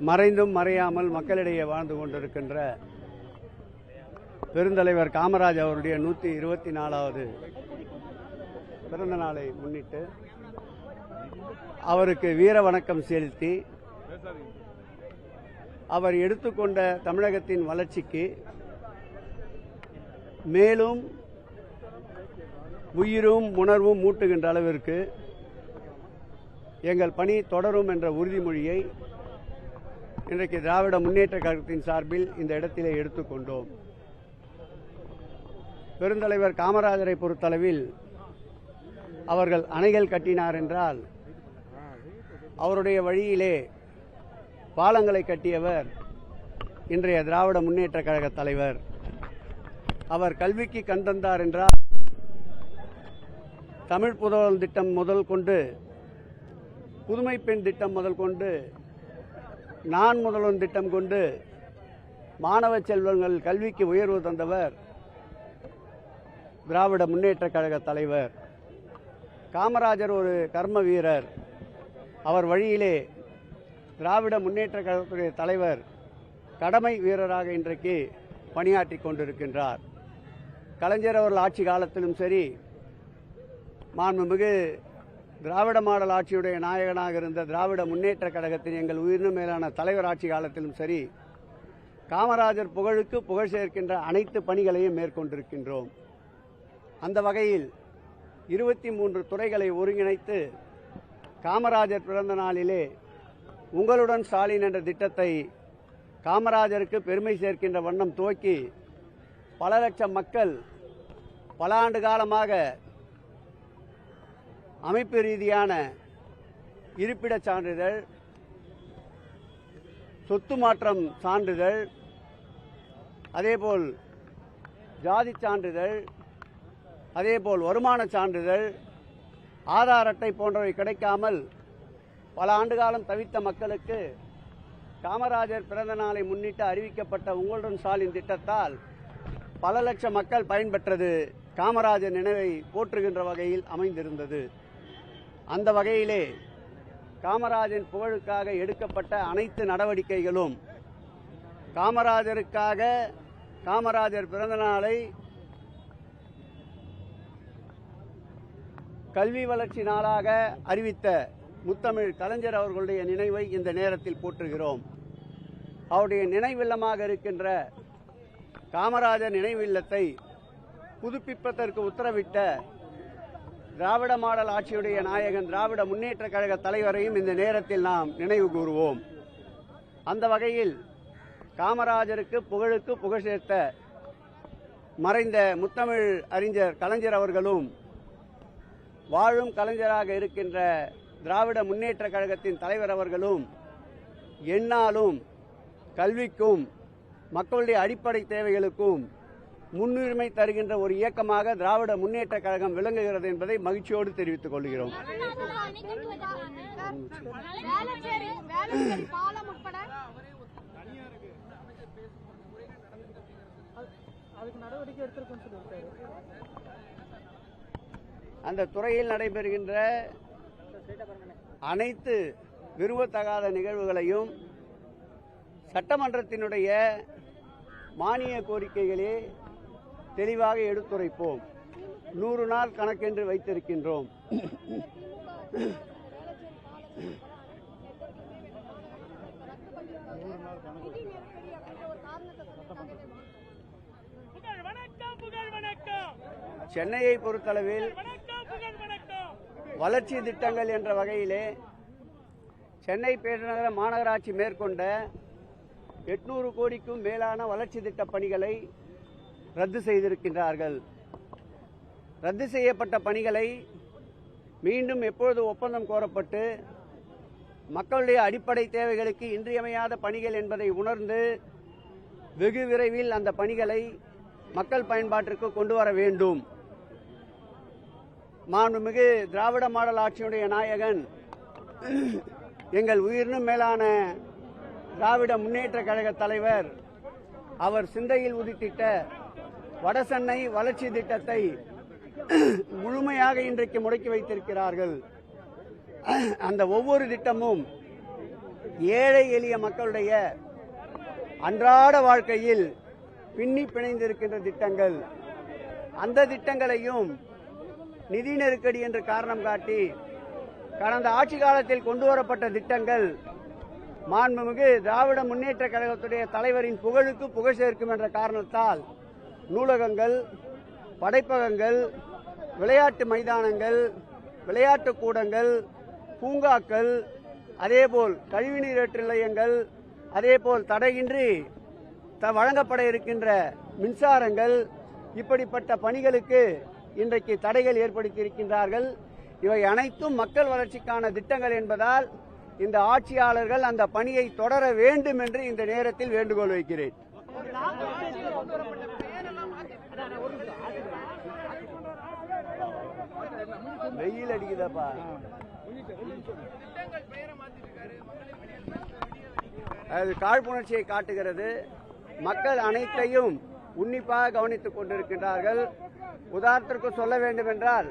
மறைந்தும் மறையாமல் மக்களிடையே வாழ்ந்து கொண்டிருக்கின்ற பெருந்தலைவர் காமராஜ் அவருடைய 124வது பிறந்த நாளை முன்னிட்டு அவருக்கு வீர வணக்கம் செலுத்தி அவர் எடுத்துக்கொண்ட தமிழகத்தின் வளர்ச்சிக்கு மேலும் உயிரும் உணர்வும் மூட்டுகின்ற அளவிற்கு எங்கள் பணி தொடரும் என்ற உறுதிமொழியை இன்றைக்கு திராவிட முன்னேற்ற கழகத்தின் சார்பில் இந்த இடத்திலே எடுத்துக்கொண்டோம். பெருந்தலைவர் காமராஜரை பொறுத்தளவில் அவர்கள் அணைகள் கட்டினார் என்றால் அவருடைய வழியிலே பாலங்களை கட்டியவர் இன்றைய திராவிட முன்னேற்ற கழக தலைவர். அவர் கல்விக்கு கண் தந்தார் என்றால் தமிழ் புதல்வன் திட்டம் முதல் கொண்டு புதுமை பெண் திட்டம் முதல் கொண்டு நான் முதல்வன் திட்டம் கொண்டு மாணவ செல்வங்கள் கல்விக்கு உயர்வு தந்தவர் திராவிட முன்னேற்ற கழக தலைவர். காமராஜர் ஒரு கர்ம வீரர். அவர் வழியிலே திராவிட முன்னேற்ற கழகத்துடைய தலைவர் கடமை வீரராக இன்றைக்கு பணியாற்றி கொண்டிருக்கின்றார். கலைஞர் அவர்கள் ஆட்சி காலத்திலும் சரி, மாண்புமிகு திராவிட மாடல் ஆட்சியுடைய நாயகனாக இருந்த திராவிட முன்னேற்ற கழகத்தின் எங்கள் உயிரினும் மேலான தலைவர் ஆட்சி காலத்திலும் சரி, காமராஜர் புகழுக்கு புகழ் சேர்க்கின்ற அனைத்து பணிகளையும் மேற்கொண்டிருக்கின்றோம். அந்த வகையில் 23 துறைகளை ஒருங்கிணைத்து காமராஜர் பிறந்த நாளிலே உங்களுடன் ஸ்டாலின் என்ற திட்டத்தை காமராஜருக்கு பெருமை சேர்க்கின்ற வண்ணம் துவக்கி பல லட்சம் மக்கள் பல ஆண்டு காலமாக அமைப்பு ரீதியான இருப்பிடச் சான்றிதழ், சொத்து மாற்றம் சான்றிதழ், அதேபோல் ஜாதி சான்றிதழ், அதேபோல் வருமான சான்றிதழ், ஆதார் அட்டை போன்றவை கிடைக்காமல் பல ஆண்டு காலம் தவித்த மக்களுக்கு காமராஜர் பிறந்த நாளை முன்னிட்டு அறிவிக்கப்பட்ட உங்களுடன் ஸ்டாலின் திட்டத்தால் பல லட்சம் மக்கள் பயன்பெற்றது காமராஜர் நினைவை போற்றுகின்ற வகையில் அமைந்திருந்தது. அந்த வகையிலே காமராஜரின் புகழுக்காக எடுக்கப்பட்ட அனைத்து நடவடிக்கைகளும் காமராஜருக்காக காமராஜர் பிறந்த நாளை கல்வி வளர்ச்சி நாளாக அறிவித்த முத்தமிழ் கலைஞர் அவர்களுடைய நினைவை இந்த நேரத்தில் போற்றுகிறோம். அவருடைய நினைவில்லமாக இருக்கின்ற காமராஜர் நினைவில்லத்தை புதுப்பிப்பதற்கு உத்தரவிட்ட திராவிட மாடல் ஆட்சியுடைய நாயகன் திராவிட முன்னேற்ற கழக தலைவரையும் இந்த நேரத்தில் நாம் நினைவு கூறுவோம். அந்த வகையில் காமராஜருக்கு புகழுக்கு புகழ் சேர்த்த மறைந்த முத்தமிழ் அறிஞர் கலைஞர் அவர்களும் வாழும் கலைஞராக இருக்கின்ற திராவிட முன்னேற்ற கழகத்தின் தலைவர் அவர்களும் எந்நாளும் கல்விக்கும் மக்களுடைய அடிப்படை தேவைகளுக்கும் முன்னுரிமை தருகின்ற ஒரு இயக்கமாக திராவிட முன்னேற்ற கழகம் விளங்குகிறது என்பதை மகிழ்ச்சியோடு தெரிவித்துக் கொள்கிறோம். அந்த துறையில் நடைபெறுகின்ற அனைத்து விரும்பத்தகாத நிகழ்வுகளையும் சட்டமன்றத்தினுடைய மானிய கோரிக்கைகளே தெளிவாக எடுத்துரைப்போம். 100 நாள் கணக்கென்று வைத்திருக்கின்றோம். சென்னையை பொறுத்தளவில் வளர்ச்சி திட்டங்கள் என்ற வகையிலே சென்னை பெருநகர மாநகராட்சி மேற்கொண்ட 800 கோடிக்கும் மேலான வளர்ச்சி திட்ட பணிகளை ரத்து செய்திருக்கின்றார்கள். ரத்து செய்யப்பட்ட பணிகளை மீண்டும் எப்பொழுது ஒப்பந்தம் கோரப்பட்டு மக்களுடைய அடிப்படை தேவைகளுக்கு இன்றியமையாத பணிகள் என்பதை உணர்ந்து வெகு விரைவில் அந்த பணிகளை மக்கள் பயன்பாட்டிற்கு கொண்டு வர வேண்டும். மாண்புமிகு திராவிட மாடல் ஆட்சியுடைய நாயகன் எங்கள் உயிரினும் மேலான திராவிட முன்னேற்ற கழக தலைவர் அவர் சிந்தையில் உதித்திட்ட வடசென்னை வளர்ச்சி திட்டத்தை முழுமையாக இன்றைக்கு முடக்கி வைத்திருக்கிறார்கள். அந்த ஒவ்வொரு திட்டமும் ஏழை எளிய மக்களுடைய அன்றாட வாழ்க்கையில் பின்னி பிணைந்திருக்கின்ற திட்டங்கள், அந்த திட்டங்களையும் நிதி நெருக்கடி என்று காரணம் காட்டி கடந்த ஆட்சி காலத்தில் கொண்டு வரப்பட்ட திட்டங்கள் மாண்புமிகு திராவிட முன்னேற்ற கழகத்துடைய தலைவரின் புகழுக்கு புகழ் சேர்க்கும் என்ற காரணத்தால் நூலகங்கள், படைப்பகங்கள், விளையாட்டு மைதானங்கள், விளையாட்டு கூடங்கள், பூங்காக்கள், அதேபோல் கழிவுநீரேற்று நிலையங்கள், அதேபோல் தடையின்றி வழங்கப்பட இருக்கின்ற மின்சாரங்கள், இப்படிப்பட்ட பணிகளுக்கு இன்றைக்கு தடைகள் ஏற்படுத்தியிருக்கின்றார்கள். இவை அனைத்தும் மக்கள் வளர்ச்சிக்கான திட்டங்கள் என்பதால் இந்த ஆட்சியாளர்கள் அந்த பணியை தொடர வேண்டும் என்று இந்த நேரத்தில் வேண்டுகோள் வைக்கிறேன். வெயில் அடிக்குதப்பா. அது காழ்ப்புணர்ச்சியை காட்டுகிறது. மக்கள் அனைத்தையும் உன்னிப்பாக கவனித்துக் கொண்டிருக்கின்றார்கள். உதாரணத்திற்கு சொல்ல வேண்டும் என்றால்,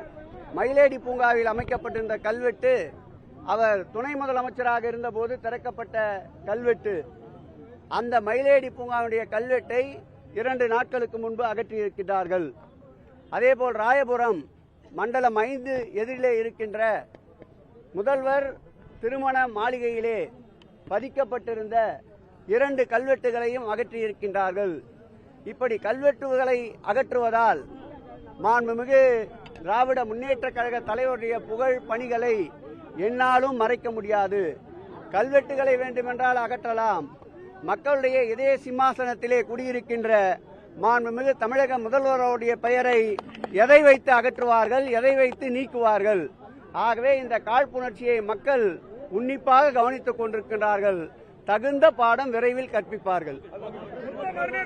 மயிலேடி பூங்காவில் அமைக்கப்பட்டிருந்த கல்வெட்டு அவர் துணை முதலமைச்சராக இருந்தபோது திறக்கப்பட்ட கல்வெட்டு. அந்த மயிலேடி பூங்காவுடைய கல்வெட்டை 2 நாட்களுக்கு முன்பு அகற்றியிருக்கிறார்கள். அதேபோல் ராயபுரம் மண்டலம் 5 எதிரிலே இருக்கின்ற முதல்வர் திருமண மாளிகையிலே பதிக்கப்பட்டிருந்த 2 கல்வெட்டுகளையும் அகற்றியிருக்கின்றார்கள். இப்படி கல்வெட்டுகளை அகற்றுவதால் மாண்புமிகு திராவிட முன்னேற்ற கழக தலைவருடைய புகழ் பணிகளை எந்நாளும் மறைக்க முடியாது. கல்வெட்டுகளை வேண்டுமென்றால் அகற்றலாம். மக்களுடைய இதய சிம்மாசனத்திலே குடியிருக்கின்ற மாண்புமிகு தமிழக முதல்வருடைய பெயரை எதை வைத்து அகற்றுவார்கள், எதை வைத்து நீக்குவார்கள்? ஆகவே இந்த காழ்ப்புணர்ச்சியை மக்கள் உன்னிப்பாக கவனித்துக் கொண்டிருக்கின்றார்கள். தகுந்த பாடம் விரைவில் கற்பிப்பார்கள்.